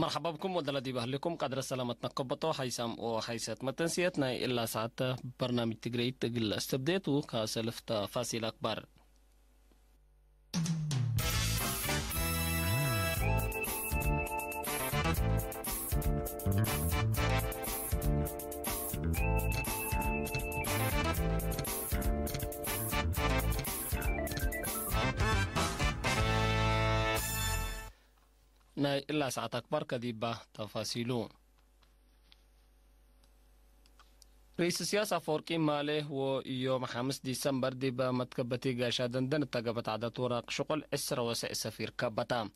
مرحبا بكم ودلدي بهلكم قدر سلامة نقبطو حيسام وحيسات متنسيتنا إلا ساعة برنامج تقريد تقل استبديتو كاسلفت فاسيل أكبر ناي إلا ساعة أكبر كديبا تفاصيلو رئيس السياسة فوركي ماله ويوم 5 ديسمبر ديبا متكبتي قاشا دندن تقبت عدد ورق شغل إسرا وسع سفير كبتا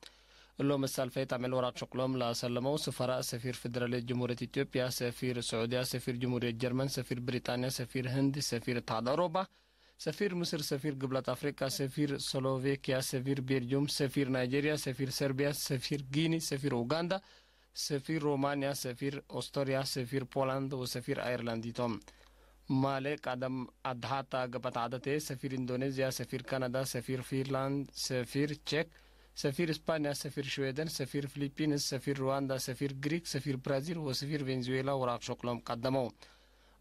اللو مثال في تعمل ورق شغلهم لا سلموا سفراء سفير فدرالية جمهورية إثيوبيا سفير السعودية سفير جمهورية جرمن سفير بريطانيا سفير هند سفير اتحاد أوروبا سفير مصر سفير قبلة أفريقيا سفير سلوفيكيا سفير بيلجيوم سفير نيجيريا سفير صربيا سفير غيني سفير أوغندا سفير رومانيا سفير أستراليا سفير بولند وسفير أيرلنديتهم مالك عدم أدهاتا قبت عدته سفير إندونيسيا سفير كندا سفير فنلندا سفير تشيك سفير إسبانيا سفير شويدن سفير فلبين سفير رواندا سفير غريك سفير برازيل وسفير فنزويلا وراق شغلهم قدموا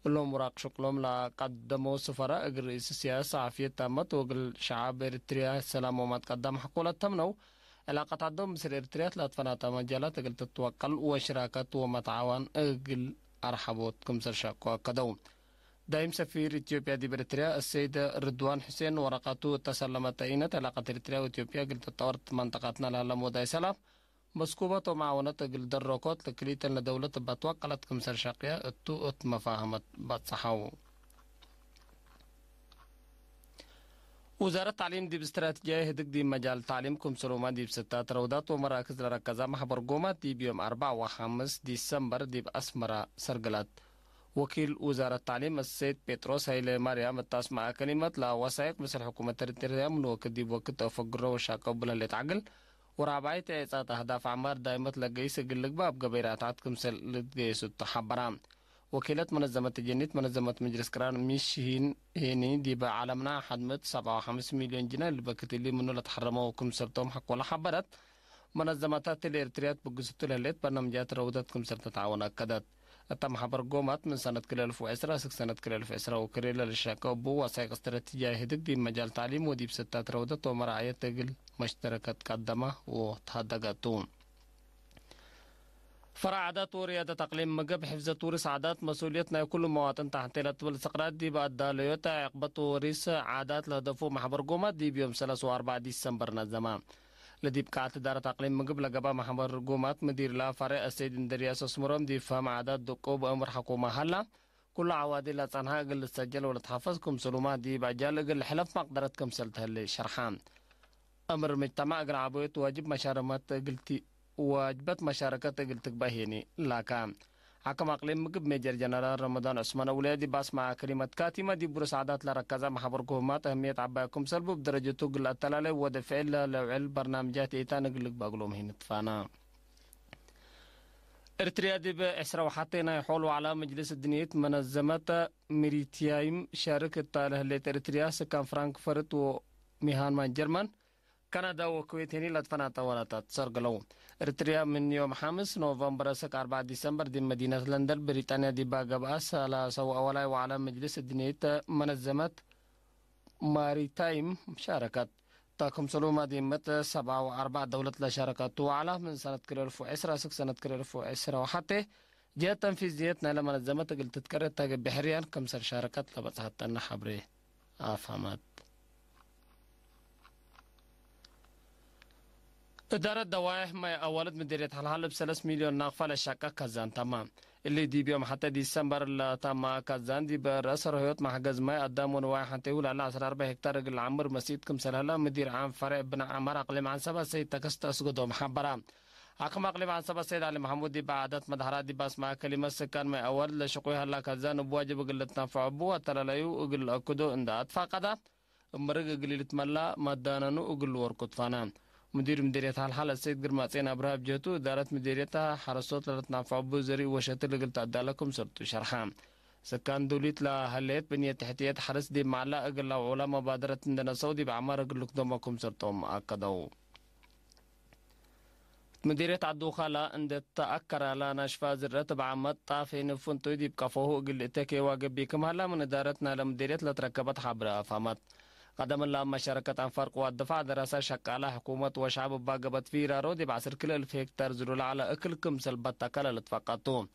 اللهم وراق شغلهم لا قدموا سفراء رئيس السياسة عافية تامت وقل شعب إريتريا السلام وما تقدم حقولة تمنوا علاقة عندهم مصر إريتريا ثلاث مجالات قل تتوكل وشراكات ومتعاون قل أرحبوت كمسر شاكوا قدوم دائم سفير إثيوبيا دي بريتريا السيد رضوان حسين ورقاته تسلمت تأينت علاقة إريتريا وإثيوبيا قل تطورت منطقتنا لها موداي سلام مسكوبة ومعاونة قل دروكوت لكليتا لدولة بتوكلت كمسر شاقيا التوءت مفاهمة بتصحاو وزارة التعليم دي باستراتيجية هدك دي مجال تعليم كمسلوما دي بستات روضات ومراكز لركزة محبر قومات دي بيوم 4 و5 ديسمبر دي بأسمرة سرقلات وكيل وزارة التعليم السيد بيتروس هيلي مريم التاسمع كلمة لا وثائق مثل حكومة التريا من وقت دي بوقت أفقره وشاقب اللي تعقل ورابعية إعطاء أهداف عمار دائمة لقيس قلق باب قبيرات عدكم لتقيس التحبرام وكيلة منظمة الجنيت منظمة مجلس كران ميشهين هيني دي بعالمنا حدمت 7.5 مليون جنيه اللي بكت اللي منو لتحرموا وكم سبتهم حق ولا حبرت منظمات الإرتريات بقصة الهلات برنامجات روضتكم سبت تعاون أكدت تم حبر قومات من سنة كل 2010 سنة كل 2010 وكريلا للشاكة وبو وثائق استراتيجية هدك دي مجال تعليم ودي بستات روضة ومراعية تقل مشتركات قدمة وتهدقاتون فرع عادات وريادة أقليم مقب حفظ تورس عادات مسؤوليتنا كل مواطن تحت والاستقرار دي بعد داليوتا عقبة وريس عادات لهدفو محبر قومات دي بيوم 3 و4 ديسمبر نظام لدي بقاعة إدارة أقليم مقب لقبا محبر قومات مدير لا فرع السيد اندرياس اسمرم دي فهم عادات دقوب أمر حكومة هلا كل عوادل لتنها قل السجل ولا تحفظكم سلومات دي بعجال قل حلف مقدرتكم سلتها اللي شرحان أمر مجتمع قل عبويت واجب مشارمات قلتي واجبت مشاركة قلتك باهيني لكن حكم أقليم مقب ميجر جنرال رمضان عثمان أولادي باس مع كلمة كاتمة دي برس عادات لركزة محبر قومات أهمية عباكم سلبو بدرجة قل التلالي ودفعل لوعل برنامجات إيتان قلق باقلوم هين تفانا إرتريا دي بإسرا وحطينا يحولوا على مجلس الدنيت منظمة ميريتيايم شاركة تالهلية إرتريا سكان فرانكفورت وميهان من جرمان كندا وكويت هني لدفنا طورات سرقلو إريتريا من يوم 5 نوفمبر سك 4 ديسمبر دي مدينة لندن بريطانيا دي باقباس على سو أولاي وعلى مجلس الدنيت منظمة ماريتايم مشاركة تاكم سلوما دي مت 7 و4 دولة لشاركات وعلى من سنة كريل فو 10 سنة كريل فو 10 وحتى جهة تنفيذيتنا لمنظمة قلت تذكر تاقب بحريان كم سر شاركات لبس حتى النحبري أفهمت إدارة دوائح ما أولد مديرية حلحل ب3 مليون ناقفة لشاكا كازان تمام اللي دي بيوم حتى ديسمبر لتما كازان دي برأس رهيوت محجز ما قدامون واحد حتى يقول على 4 هكتار العمر مسيد كم سلالة مدير عام فرع بن عمر أقليم عن سبا سيد تكست أسقط ومحبرة حكم أقليم عن سبا سيد علي محمود دي بعدت مدهرات دي بس مع كلمة سكان ما أول لشقوي هلا كازان بواجب قلتنا فعبوه تلاليو قل أكدو اندات فقدا مرق قليلة ملا مدانانو قل وركض فانان مديريتها الحالة السيد قرماتين أبرهاب جهتو إدارة مديريتها حرصوت لتنافع بوزري وشتر لقلت أدالكم سرطو شرحام سكان دوليت لهليت بنية تحتيات حرس دي معلا أقل علماء مبادرة اندنا سودي بعمار أقل لكدومكم سرطوم أكدو مديرية عدو خالا عند تأكر على نشفاز الرتب عمد طافين فنتو يدي بقفوه قلتك واجب بكم هلا من إدارتنا لمديرية لتركبت حبر أفهمت قدم الله مشاركة عن فرق والدفاع دراسة شك على حكومة وشعب باقبت في رارودي بعصر كل 1000 هكتار زرول على أكل كمسل بطاقة لتفقطو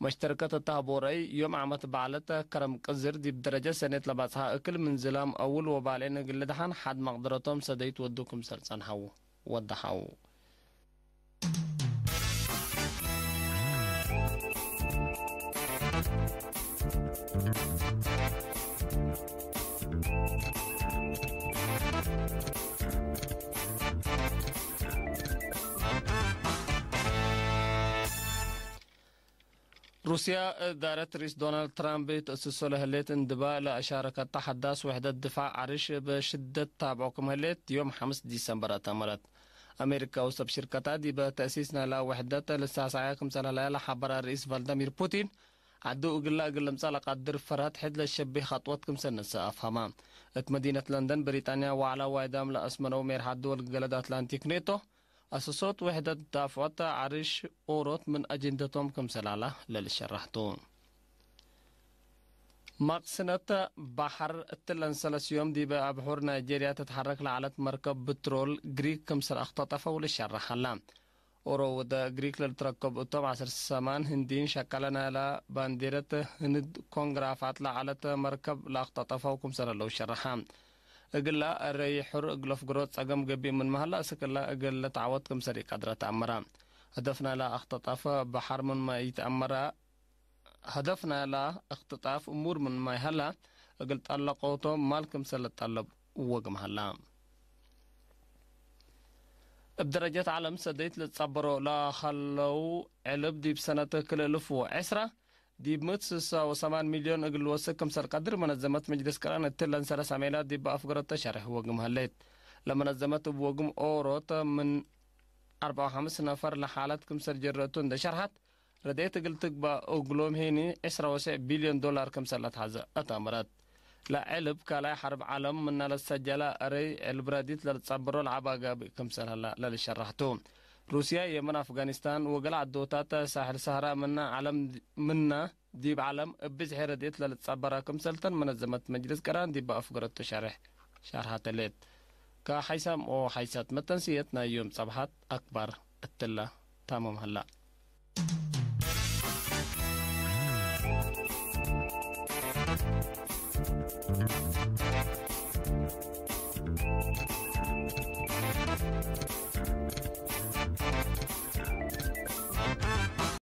مشتركة التهبوري يوم عمت بعلتها كرم قزر دي بدرجة سنة لباسها أكل من زلام أول وبعلين قلدحان حد مقدرتهم سديت ودوكم سلسان حو ودحاو روسيا دارت رئيس دونالد ترامب تأسسوا لهليت اندباء لأشارك التحدث وحدة دفاع عرش بشدة تابعكم هليت يوم 5 ديسمبر أتمرت أمريكا وسب شركتها دي بتأسيسنا لوحدة للساسعيكم سلالة حبر الرئيس فلاديمير بوتين عدو أقل مسألة قدر فرات حد للشبه خطوتكم سنة أفهمها مدينة لندن بريطانيا وعلى وايدام لأسمنو مير حدو الجلد أتلانتيك نيتو أساسات وحدة دافعات عرش أوروت من أجندتهم كم سلالة للشرحتون مقصنة بحر التلنسلسيوم دي بحور نيجيريا تتحرك لعلة مركب بترول جريك كم سل أخططفة وللشرح هلا أورو دا جريك للتركب أطوم عصر السمان هندين شكلنا لا بانديرة هند كونغرافات لعلة مركب لأخططفة وكم سل لو شرحام أقلا الرأي حر أقلف قروت أقام قبي من مهلا أسكلا أقلا تعوضكم سري قدرة تعمرا هدفنا لا اختطاف بحر من ما يتأمرا هدفنا لا اختطاف أمور من ما يهلا أقلت الله قوتو مالكم سلة طلب وقم هلا بدرجة علم سديت لتصبروا لا خلو علب دي بسنة كل 1010 دي بمتسس وثمان مليون أقل وسكم سر قدر منظمت مجلس كران التلان سر ساميلات دي بأفقر التشرح وقم هليت لما نظمت بوقم أوروت من 4-5 نفر لحالتكم سر جرتون ده شرحت رديت قلتك بأقلوم هيني 10 بليون دولار كم سلت هذا أتامرت لا علب كلا حرب عالم من السجلة أري البراديت لتصبروا العباقة كم سر هلا للشرحتهم روسيا يمن أفغانستان وقلع الدوتات ساحل سهراء منا ديب عالم بزحير ديت للتصبراكم سلطن منظمت مجلس قران ديب أفقرت شرحات الليت كحيسام أو حيسات متنسيتنا يوم صبحات أكبر التلة تامم هلا